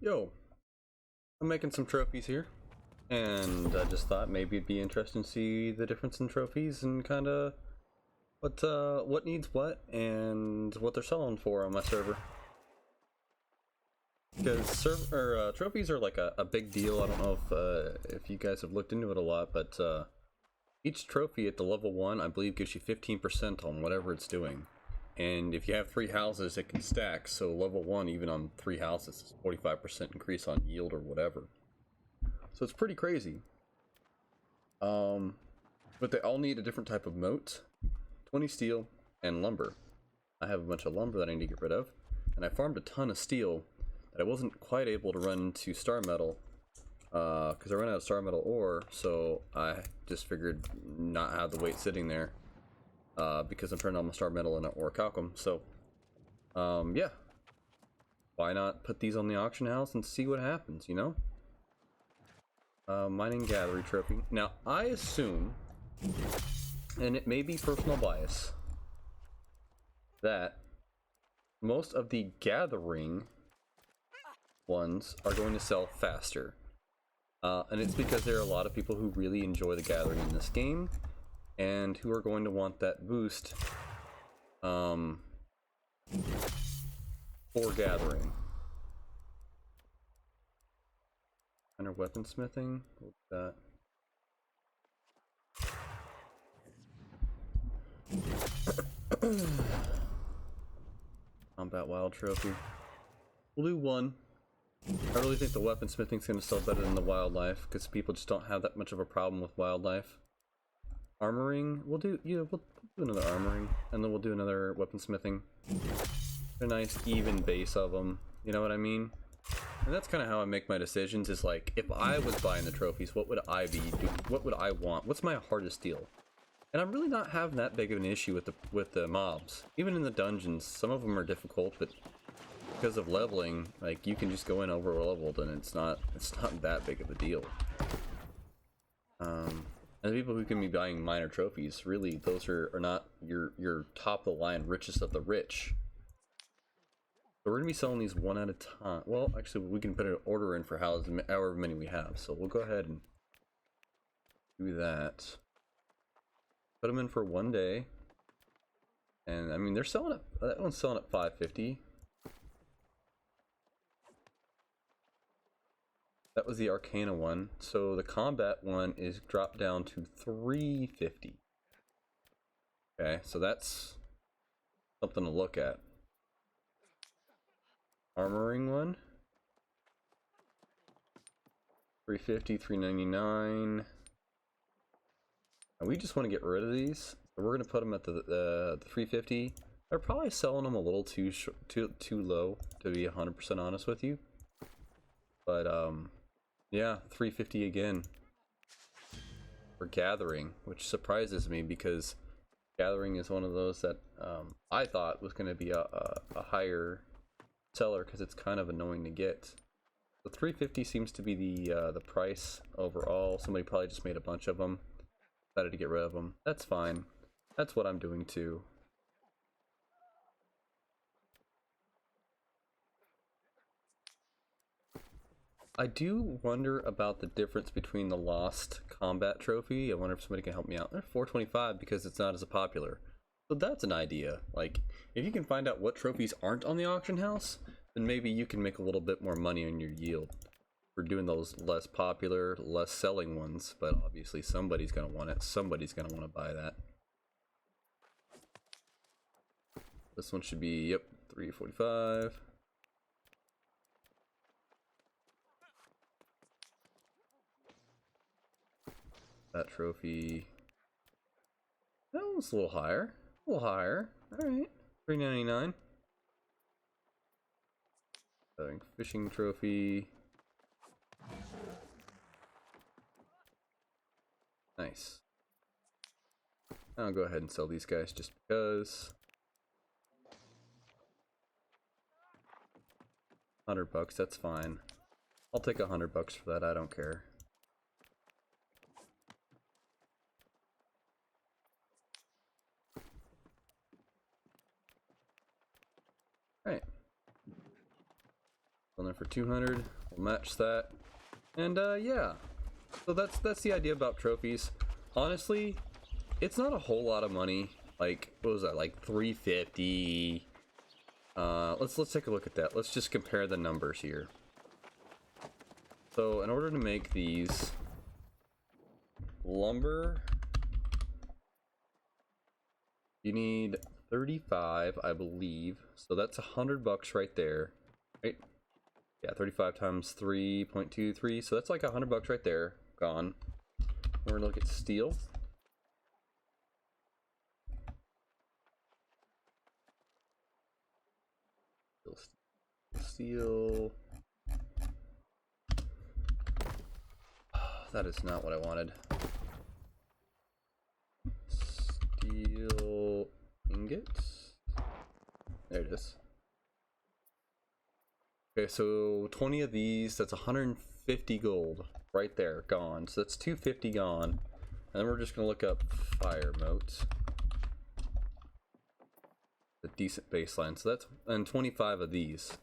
Yo, I'm making some trophies here, and I just thought maybe it'd be interesting to see the difference in trophies and kind of what needs what and what they're selling for on my server. Because trophies are like a big deal. I don't know if you guys have looked into it a lot, but each trophy at the level 1, I believe, gives you 15% on whatever it's doing. And if you have 3 houses, it can stack. So level 1, even on 3 houses, is 45% increase on yield or whatever. So it's pretty crazy. But they all need a different type of moat. 20 steel and lumber. I have a bunch of lumber that I need to get rid of. And I farmed a ton of steel that I wasn't quite able to run to star metal. Because I ran out of star metal ore, so I just figured not have the weight sitting there. Because I'm turning on my star metal and ore calcum. So, yeah. Why not put these on the auction house and see what happens, you know? Mining gallery trophy. Now, I assume, and it may be personal bias, that most of the gathering ones are going to sell faster. And it's because there are a lot of people who really enjoy the gathering in this game, and who are going to want that boost for gathering. Under weaponsmithing, what's that? Combat wild trophy. We'll do one. I really think the weaponsmithing's going to sell better than the wildlife because people just don't have that much of a problem with wildlife. Armoring, we'll do another armoring, and then we'll do another weaponsmithing. A nice even base of them, you know what I mean? And that's kind of how I make my decisions. Is like, if I was buying the trophies, what would I be doing? What would I want? What's my hardest deal? And I'm really not having that big of an issue with the mobs. Even in the dungeons, some of them are difficult, but because of leveling, like, you can just go in over leveled, and it's not that big of a deal. And the people who can be buying minor trophies, really, those are not your top of the line richest of the rich. So we're gonna be selling these one at a time. Well, actually, we can put an order in for however many we have. So we'll go ahead and do that. Put them in for 1 day. And I mean, they're selling it. That one's selling at 550. That was the Arcana one. So the combat one is dropped down to 350. Okay, so that's something to look at. Armoring one. 350, 399. And we just want to get rid of these. So we're going to put them at the 350. They're probably selling them a little too low, to be 100% honest with you. But yeah, 350 again for gathering, which surprises me because gathering is one of those that I thought was going to be a higher seller because it's kind of annoying to get. The 350 seems to be the price overall. Somebody probably just made a bunch of them, decided to get rid of them. That's fine. That's what I'm doing too. I do wonder about the difference between the Lost Combat Trophy. I wonder if somebody can help me out. They're 425 because it's not as popular. So that's an idea. Like, if you can find out what trophies aren't on the auction house, then maybe you can make a little bit more money on your yield. We're doing those less popular, less selling ones, but obviously somebody's going to want it. Somebody's going to want to buy that. This one should be, yep, 345. That trophy. That one's a little higher. A little higher. Alright. 399. Fishing trophy. Nice. I'll go ahead and sell these guys just because. $100, that's fine. I'll take $100 for that, I don't care. Right. one there for 200. We'll match that. And yeah, so that's the idea about trophies. Honestly, it's not a whole lot of money. Like, what was that? Like 350. Let's take a look at that. Let's just compare the numbers here. So in order to make these lumber, you need 35, I believe. So that's $100 right there, right? Yeah, 35 times 3.23. So that's like $100 right there, gone. We're gonna look at steel. Steel. That is not what I wanted. Steel ingots. There it is. Okay, so 20 of these, that's 150 gold right there, gone. So that's 250 gone. And then we're just gonna look up fire motes. A decent baseline. So that's, and 25 of these.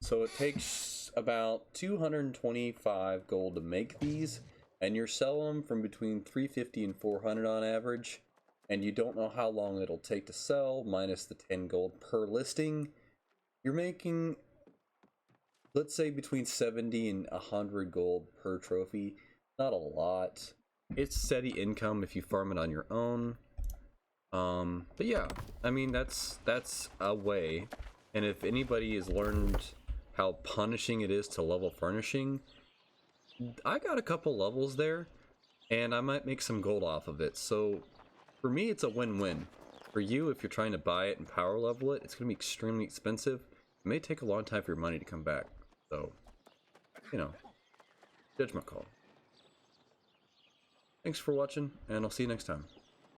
So it takes about 225 gold to make these, and you're selling them from between 350 and 400 on average, and you don't know how long it'll take to sell, minus the 10 gold per listing. You're making, let's say, between 70 and 100 gold per trophy. Not a lot. It's steady income if you farm it on your own. But yeah, I mean, that's a way. And if anybody has learned how punishing it is to level furnishing, I got a couple levels there, and I might make some gold off of it. So for me, it's a win-win. For you, if you're trying to buy it and power level it, it's going to be extremely expensive. It may take a long time for your money to come back. So, you know, judgment call. Thanks for watching, and I'll see you next time.